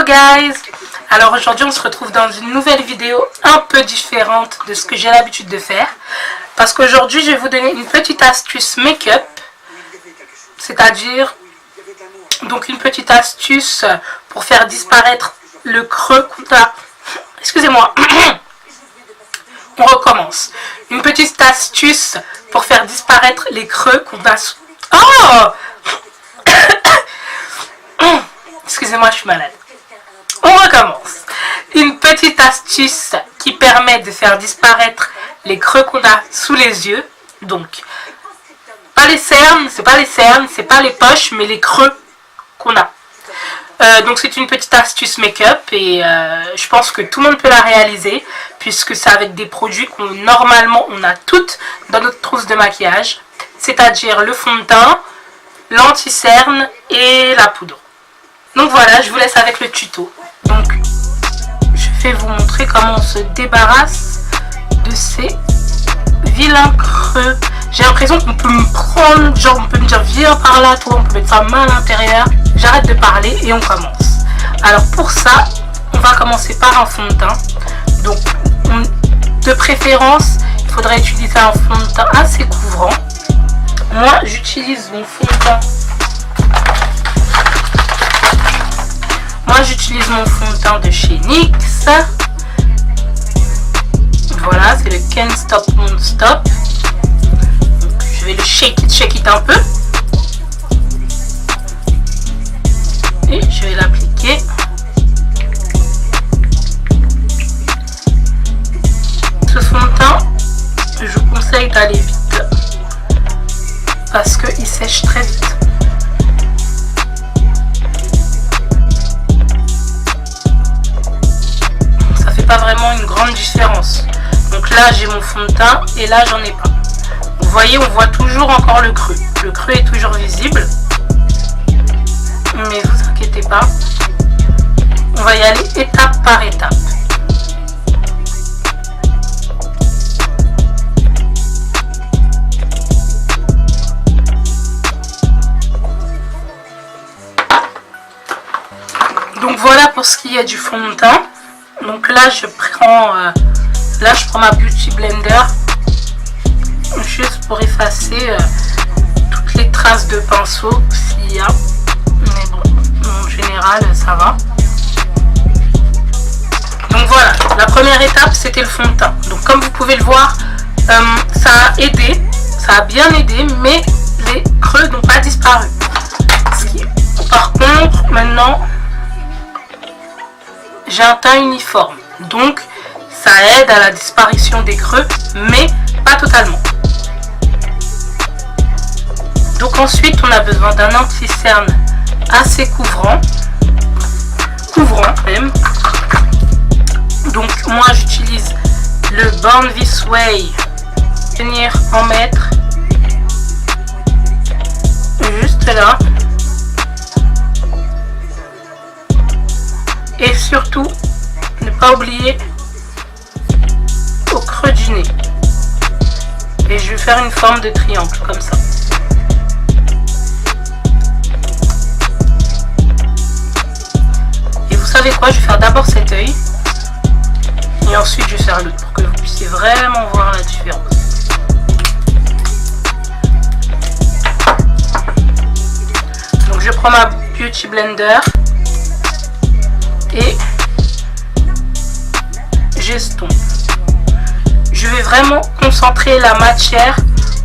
guys! Alors aujourd'hui on se retrouve dans une nouvelle vidéo un peu différente de ce que j'ai l'habitude de faire. Parce qu'aujourd'hui je vais vous donner une petite astuce make-up. C'est-à-dire donc une petite astuce pour faire disparaître le creux qu'on a. Excusez-moi. On recommence. Une petite astuce pour faire disparaître les creux qu'on a. Oh! Excusez-moi, je suis malade. On recommence. Une petite astuce qui permet de faire disparaître les creux qu'on a sous les yeux. Donc, pas les cernes, c'est pas les poches, mais les creux qu'on a. Donc c'est une petite astuce make-up et je pense que tout le monde peut la réaliser puisque c'est avec des produits qu'on normalement on a toutes dans notre trousse de maquillage, c'est-à-dire le fond de teint, l'anti-cerne et la poudre. Donc voilà, je vous laisse avec le tuto. Donc je vais vous montrer comment on se débarrasse de ces vilains creux. J'ai l'impression qu'on peut me prendre, genre on peut me dire viens par là, toi on peut mettre sa main à l'intérieur. J'arrête de parler et on commence. Alors pour ça, on va commencer par un fond de teint. Donc de préférence, il faudrait utiliser un fond de teint assez couvrant. Moi j'utilise mon fond de teint. De chez NYX. Voilà, c'est le Can't Stop Won't Stop. Donc, je vais le shake it un peu. Et je vais l'appliquer. Ce fond de teint, je vous conseille d'aller vite parce qu'il sèche très vite. Pas vraiment une grande différence. Donc là j'ai mon fond de teint et là j'en ai pas. Vous voyez, on voit toujours encore le creux. Le creux est toujours visible. Mais vous inquiétez pas. On va y aller étape par étape. Donc voilà pour ce qui est du fond de teint. Donc là je prends ma Beauty Blender juste pour effacer toutes les traces de pinceau s'il y a, mais bon en général ça va. Donc voilà, la première étape c'était le fond de teint. Donc comme vous pouvez le voir, ça a aidé, ça a bien aidé, mais les creux n'ont pas disparu. Par contre maintenant j'ai un teint uniforme, donc ça aide à la disparition des creux, mais pas totalement. Donc ensuite on a besoin d'un anti-cerne assez couvrant même. Donc moi j'utilise le Born This Way, venir en mettre juste là. Et surtout, ne pas oublier au creux du nez. Et je vais faire une forme de triangle comme ça. Et vous savez quoi, je vais faire d'abord cet œil. Et ensuite je vais faire l'autre pour que vous puissiez vraiment voir la différence. Donc je prends ma Beauty Blender. Et j'estompe. Je vais vraiment concentrer la matière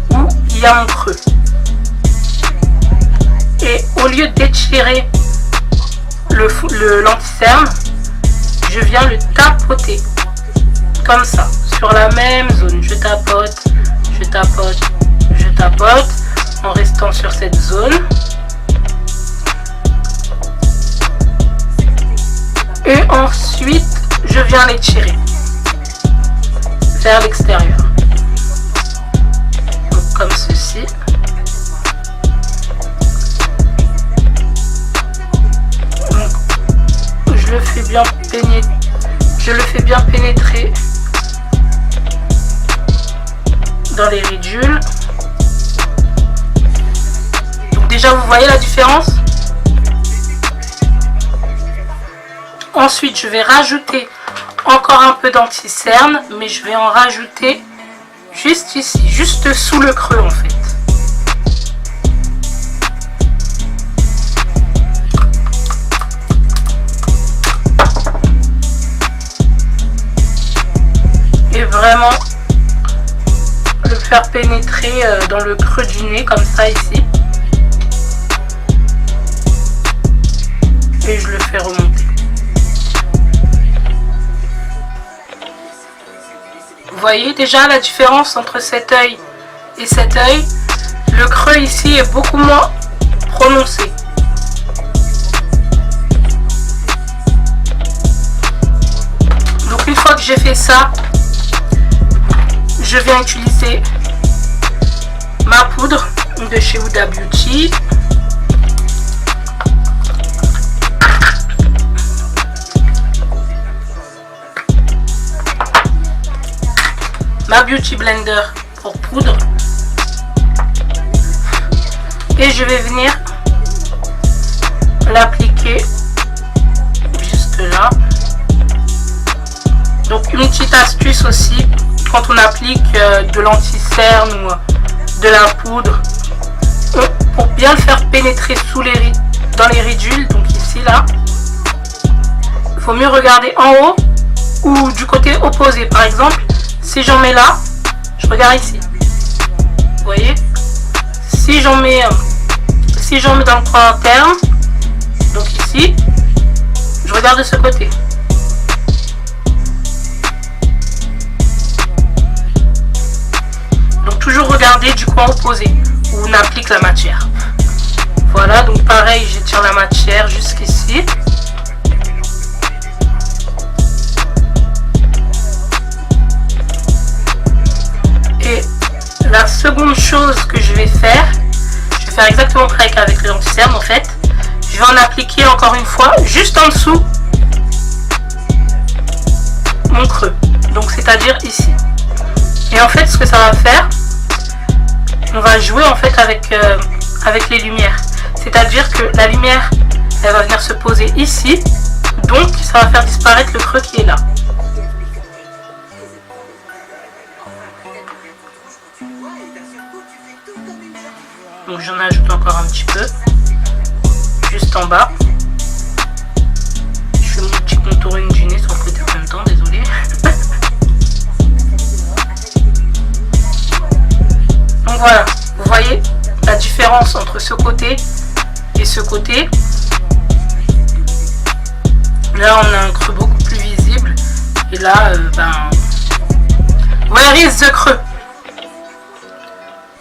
où il y a un creux. Et au lieu d'étirer l'anti-cerne, je viens le tapoter. Comme ça, sur la même zone. Je tapote, je tapote, je tapote, en restant sur cette zone. Et ensuite, je viens l'étirer vers l'extérieur. Donc comme ceci. Donc, je le fais bien pénétrer dans les ridules. Donc déjà, vous voyez la différence? Ensuite, je vais rajouter encore un peu d'anti-cerne, mais je vais en rajouter juste ici, juste sous le creux en fait. Et vraiment le faire pénétrer dans le creux du nez comme ça ici. Et je le fais remonter. Vous voyez déjà la différence entre cet œil et cet œil. Le creux ici est beaucoup moins prononcé. Donc une fois que j'ai fait ça, je viens utiliser ma poudre de chez Huda Beauty. Ma Beauty Blender pour poudre. Et je vais venir l'appliquer juste là. Donc une petite astuce aussi, quand on applique de l'anti-cerne ou de la poudre, pour bien le faire pénétrer dans les ridules, donc ici là, il faut mieux regarder en haut ou du côté opposé. Par exemple, si j'en mets là, je regarde ici. Vous voyez? Si j'en mets dans le coin interne, donc ici, je regarde de ce côté. Donc toujours regarder du coin opposé où on applique la matière. Voilà, donc pareil, j'étire la matière jusqu'ici. Et la seconde chose que je vais faire exactement pareil qu'avec le anti-cerne en fait. Je vais en appliquer encore une fois juste en dessous mon creux. Donc c'est-à-dire ici. Et en fait ce que ça va faire, on va jouer en fait avec les lumières. C'est-à-dire que la lumière, elle va venir se poser ici. Donc ça va faire disparaître le creux qui est là. Donc j'en ajoute encore un petit peu, juste en bas. Je fais mon petit contouring du nez sur le côté en même temps, désolé. Donc voilà, vous voyez la différence entre ce côté et ce côté. Là on a un creux beaucoup plus visible. Et là, where is the creux?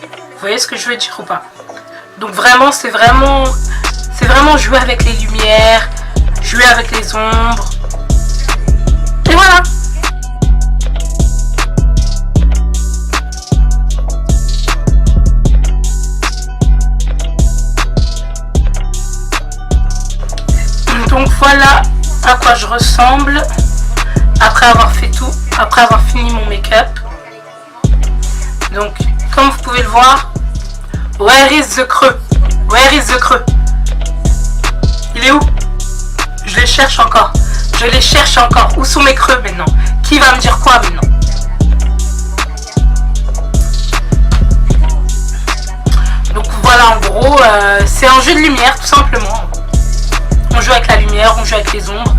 Vous voyez ce que je veux dire ou pas? Donc vraiment, c'est vraiment jouer avec les lumières, jouer avec les ombres. Et voilà. Donc voilà à quoi je ressemble après avoir fait tout, après avoir fini mon make-up. Donc comme vous pouvez le voir, where is the creux? Where is the creux? Il est où? Je les cherche encore. Je les cherche encore. Où sont mes creux maintenant? Qui va me dire quoi maintenant? Donc voilà, en gros, c'est un jeu de lumière tout simplement. On joue avec la lumière, on joue avec les ombres.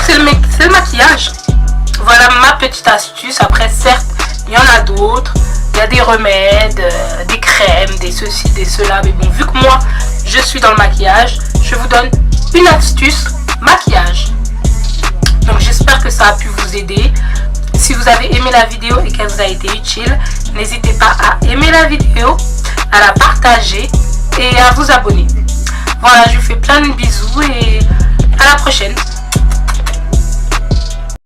C'est le maquillage. Voilà ma petite astuce. Après, certes, il y en a d'autres. Il y a des remèdes, des crèmes, des ceci, des cela. Mais bon, vu que moi, je suis dans le maquillage, je vous donne une astuce maquillage. Donc, j'espère que ça a pu vous aider. Si vous avez aimé la vidéo et qu'elle vous a été utile, n'hésitez pas à aimer la vidéo, à la partager et à vous abonner. Voilà, je vous fais plein de bisous et à la prochaine.